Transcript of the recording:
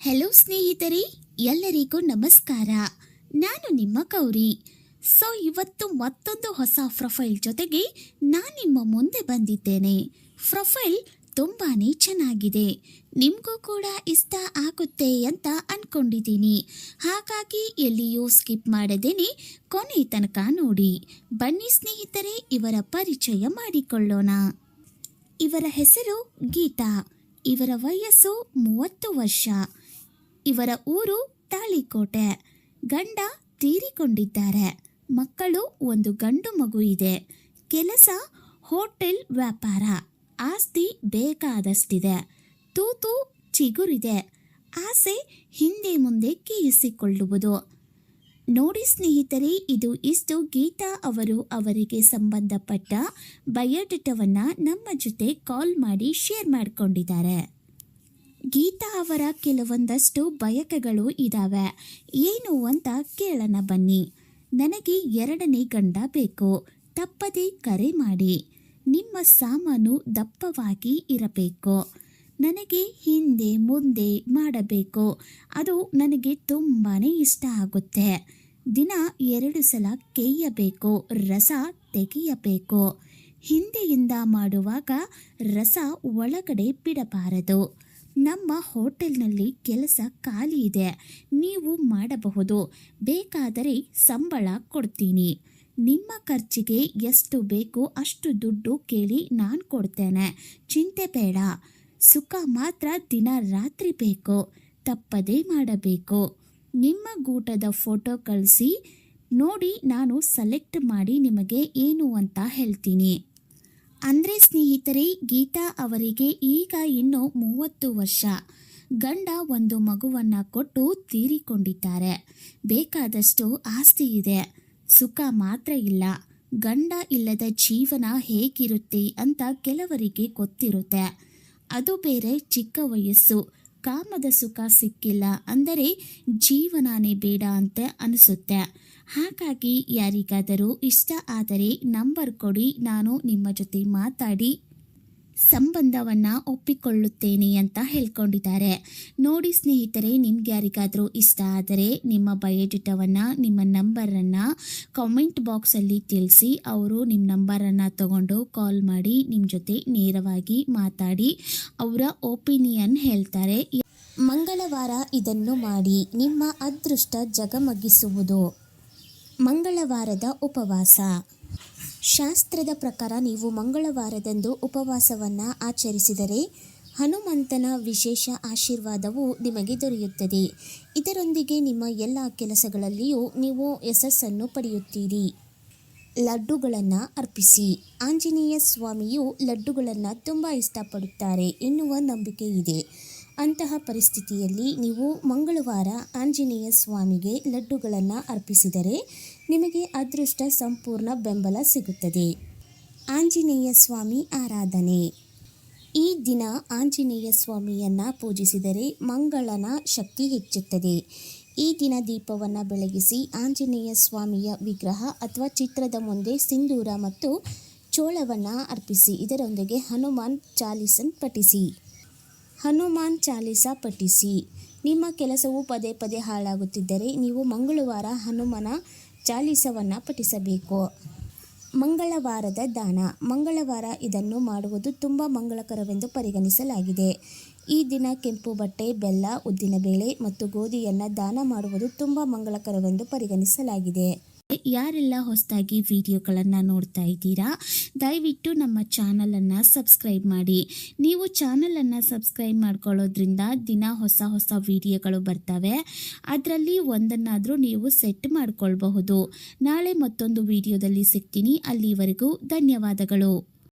Hello ಸ್ನೇಹಿತರೆ, ಎಲ್ಲರಿಗೂ ನಮಸ್ಕಾರ. ನಾನು ನಿಮ್ಮ ಗೌರಿ. ಇವತ್ತು ಮತ್ತೊಂದು ಹೊಸ ಪ್ರೊಫೈಲ್ ಜೊತೆಗೆ ನಾನು ನಿಮ್ಮ ಮುಂದೆ ಬಂದಿದ್ದೇನೆ. ಪ್ರೊಫೈಲ್ ತುಂಬಾನೇ ಚೆನ್ನಾಗಿದೆ, ನಿಮಗೂ ಕೂಡ ಇಷ್ಟ ಆಗುತ್ತೆ ಅಂತ ಅನ್ಕೊಂಡಿದ್ದೀನಿ. ಹಾಗಾಗಿ ಎಲ್ಲಿಯೂ ಸ್ಕಿಪ್ ಮಾಡದೇನೆ ಕೊನೆ ತನಕ ನೋಡಿ. ಬನ್ನಿ ಸ್ನೇಹಿತರೆ, ಇವರ ಪರಿಚಯ ಮಾಡಿಕೊಳ್ಳೋಣ. ಇವರ ಹೆಸರು ಗೀತಾ. ಇವರ ವಯಸ್ಸು 30 ವರ್ಷ. ಇವರ ಊರು ತಾಳಿಕೋಟೆ. ಗಂಡ ತೀರಿಕೊಂಡಿದ್ದಾರೆ. ಮಕ್ಕಳು ಒಂದು ಗಂಡು ಮಗು ಇದೆ. ಕೆಲಸ ಹೋಟೆಲ್ ವ್ಯಾಪಾರ. ಆಸ್ತಿ ಬೇಕಾದಷ್ಟಿದೆ. ತೂತು ಚಿಗುರಿದೆ. ಆಸೆ ಹಿಂದೆ ಮುಂದೆ ಕೀಯಿಸಿಕೊಳ್ಳುವುದು. ನೋಡಿ ಸ್ನೇಹಿತರೆ, ಇದು ಇಷ್ಟು ಗೀತಾ ಅವರು ಅವರಿಗೆ ಸಂಬಂಧಪಟ್ಟ ಬಯೋಡೇಟಾವನ್ನು ನಮ್ಮ ಜೊತೆ ಕಾಲ್ ಮಾಡಿ ಶೇರ್ ಮಾಡಿಕೊಂಡಿದ್ದಾರೆ. ಗೀತಾ ಅವರ ಕೆಲವೊಂದಷ್ಟು ಬಯಕೆಗಳು ಇದ್ದಾವೆ. ಏನು ಅಂತ ಕೇಳೋಣ ಬನ್ನಿ. ನನಗೆ 2ನೇ ಗಂಡ ಬೇಕು. ತಪ್ಪದೇ ಕರೆ ಮಾಡಿ. ನಿಮ್ಮ ಸಾಮಾನು ದಪ್ಪವಾಗಿ ಇರಬೇಕು. ನನಗೆ ಹಿಂದೆ ಮುಂದೆ ಮಾಡಬೇಕು. ಅದು ನನಗೆ ತುಂಬಾ ಇಷ್ಟ ಆಗುತ್ತೆ. ದಿನ 2 ಸಲ ಕೇಯಬೇಕು, ರಸ ತೆಗೆಯಬೇಕು. ಹಿಂದೆಯಿಂದ ಮಾಡುವಾಗ ರಸ ಒಳಗಡೆ ಬಿಡಬಾರದು. ನಮ್ಮ ಹೋಟೆಲ್ನಲ್ಲಿ ಕೆಲಸ ಖಾಲಿ ಇದೆ, ನೀವು ಮಾಡಬಹುದು. ಬೇಕಾದರೆ ಸಂಬಳ ಕೊಡ್ತೀನಿ. ನಿಮ್ಮ ಖರ್ಚಿಗೆ ಎಷ್ಟು ಬೇಕು ಅಷ್ಟು ದುಡ್ಡು ಕೇಳಿ ನಾನು ಕೊಡ್ತೇನೆ. ಚಿಂತೆ ಬೇಡ. ಸುಖ ಮಾತ್ರ ದಿನ ರಾತ್ರಿ ಬೇಕು. ತಪ್ಪದೇ ಮಾಡಬೇಕು. ನಿಮ್ಮ ಗೂಟದ ಫೋಟೋ ಕಳಿಸಿ ನೋಡಿ, ನಾನು ಸೆಲೆಕ್ಟ್ ಮಾಡಿ ನಿಮಗೆ ಏನು ಅಂತ ಹೇಳ್ತೀನಿ. ಅಂದರೆ ಸ್ನೇಹಿತರೆ, ಗೀತಾ ಅವರಿಗೆ ಈಗ ಇನ್ನೂ 30 ವರ್ಷ. ಗಂಡ ಒಂದು ಮಗುವನ್ನು ಕೊಟ್ಟು ತೀರಿಕೊಂಡಿದ್ದಾರೆ. ಬೇಕಾದಷ್ಟು ಆಸ್ತಿ ಇದೆ. ಸುಖ ಮಾತ್ರ ಇಲ್ಲ. ಗಂಡ ಇಲ್ಲದ ಜೀವನ ಹೇಗಿರುತ್ತೆ ಅಂತ ಕೆಲವರಿಗೆ ಗೊತ್ತಿರುತ್ತೆ. ಅದು ಬೇರೆ ಚಿಕ್ಕ ವಯಸ್ಸು. ಕಾಮದ ಸುಖ ಸಿಕ್ಕಿಲ್ಲ ಅಂದರೆ ಜೀವನನೇ ಬೇಡ ಅಂತ ಅನಿಸುತ್ತೆ. ಹಾಗಾಗಿ ಯಾರಿಗಾದರೂ ಇಷ್ಟ ಆದರೆ ನಂಬರ್ ಕೊಡಿ, ನಾನು ನಿಮ್ಮ ಜೊತೆ ಮಾತಾಡಿ ಸಂಬಂಧವನ್ನು ಒಪ್ಪಿಕೊಳ್ಳುತ್ತೇನೆ ಅಂತ ಹೇಳ್ಕೊಂಡಿದ್ದಾರೆ. ನೋಡಿ ಸ್ನೇಹಿತರೆ, ನಿಮ್ಗೆ ಯಾರಿಗಾದರೂ ಇಷ್ಟ ಆದರೆ ನಿಮ್ಮ ಬಯೋಡೇಟಾವನ್ನು, ನಿಮ್ಮ ನಂಬರನ್ನು ಕಾಮೆಂಟ್ ಬಾಕ್ಸಲ್ಲಿ ತಿಳಿಸಿ. ಅವರು ನಿಮ್ಮ ನಂಬರನ್ನು ತಗೊಂಡು ಕಾಲ್ ಮಾಡಿ ನಿಮ್ಮ ಜೊತೆ ನೇರವಾಗಿ ಮಾತಾಡಿ ಅವರ ಒಪಿನಿಯನ್ ಹೇಳ್ತಾರೆ. ಮಂಗಳವಾರ ಇದನ್ನು ಮಾಡಿ, ನಿಮ್ಮ ಅದೃಷ್ಟ ಜಗಮಗಿಸುವುದು. ಮಂಗಳವಾರದ ಉಪವಾಸ. ಶಾಸ್ತ್ರದ ಪ್ರಕಾರ ನೀವು ಮಂಗಳವಾರದಂದು ಉಪವಾಸವನ್ನು ಆಚರಿಸಿದರೆ ಹನುಮಂತನ ವಿಶೇಷ ಆಶೀರ್ವಾದವು ನಿಮಗೆ ದೊರೆಯುತ್ತದೆ. ಇದರೊಂದಿಗೆ ನಿಮ್ಮ ಎಲ್ಲ ಕೆಲಸಗಳಲ್ಲಿಯೂ ನೀವು ಯಶಸ್ಸನ್ನು ಪಡೆಯುತ್ತೀರಿ. ಲಡ್ಡುಗಳನ್ನು ಅರ್ಪಿಸಿ. ಆಂಜನೇಯ ಸ್ವಾಮಿಯು ಲಡ್ಡುಗಳನ್ನು ತುಂಬ ಇಷ್ಟಪಡುತ್ತಾರೆ ಎನ್ನುವ ನಂಬಿಕೆ ಇದೆ. ಅಂತಹ ಪರಿಸ್ಥಿತಿಯಲ್ಲಿ ನೀವು ಮಂಗಳವಾರ ಆಂಜನೇಯ ಸ್ವಾಮಿಗೆ ಲಡ್ಡುಗಳನ್ನು ಅರ್ಪಿಸಿದರೆ ನಿಮಗೆ ಅದೃಷ್ಟ ಸಂಪೂರ್ಣ ಬೆಂಬಲ ಸಿಗುತ್ತದೆ. ಆಂಜನೇಯ ಸ್ವಾಮಿ ಆರಾಧನೆ. ಈ ದಿನ ಆಂಜನೇಯ ಸ್ವಾಮಿಯನ್ನು ಪೂಜಿಸಿದರೆ ಮಂಗಳನ ಶಕ್ತಿ ಹೆಚ್ಚುತ್ತದೆ. ಈ ದಿನ ದೀಪವನ್ನು ಬೆಳಗಿಸಿ ಆಂಜನೇಯ ಸ್ವಾಮಿಯ ವಿಗ್ರಹ ಅಥವಾ ಚಿತ್ರದ ಮುಂದೆ ಸಿಂಧೂರ ಮತ್ತು ಚೋಳವನ್ನು ಅರ್ಪಿಸಿ. ಇದರೊಂದಿಗೆ ಹನುಮಾನ್ ಚಾಲೀಸ ಪಠಿಸಿ. ನಿಮ್ಮ ಕೆಲಸವು ಪದೇ ಪದೇ ಹಾಳಾಗುತ್ತಿದ್ದರೆ ನೀವು ಮಂಗಳವಾರ ಹನುಮನ ಚಾಲೀಸವನ್ನು ಪಠಿಸಬೇಕು. ಮಂಗಳವಾರದ ದಾನ. ಮಂಗಳವಾರ ಇದನ್ನು ಮಾಡುವುದು ತುಂಬ ಮಂಗಳಕರವೆಂದು ಪರಿಗಣಿಸಲಾಗಿದೆ. ಈ ದಿನ ಕೆಂಪು ಬಟ್ಟೆ, ಬೆಲ್ಲ, ಉದ್ದಿನಬೇಳೆ ಮತ್ತು ಗೋಧಿಯನ್ನು ದಾನ ಮಾಡುವುದು ತುಂಬ ಮಂಗಳಕರವೆಂದು ಪರಿಗಣಿಸಲಾಗಿದೆ. ಯಾರೆಲ್ಲ ಹೊಸದಾಗಿ ವಿಡಿಯೋಗಳನ್ನು ನೋಡ್ತಾ ಇದ್ದೀರಾ, ದಯವಿಟ್ಟು ನಮ್ಮ ಚಾನಲನ್ನು ಸಬ್ಸ್ಕ್ರೈಬ್ ಮಾಡಿ. ನೀವು ಚಾನಲನ್ನು ಸಬ್ಸ್ಕ್ರೈಬ್ ಮಾಡ್ಕೊಳ್ಳೋದ್ರಿಂದ ದಿನ ಹೊಸ ವಿಡಿಯೋಗಳು ಬರ್ತವೆ. ಅದರಲ್ಲಿ ಒಂದನ್ನಾದರೂ ನೀವು ಸೆಟ್ ಮಾಡ್ಕೊಳ್ಬಹುದು. ನಾಳೆ ಮತ್ತೊಂದು ವಿಡಿಯೋದಲ್ಲಿ ಸಿಗ್ತೀನಿ. ಅಲ್ಲಿವರೆಗೂ ಧನ್ಯವಾದಗಳು.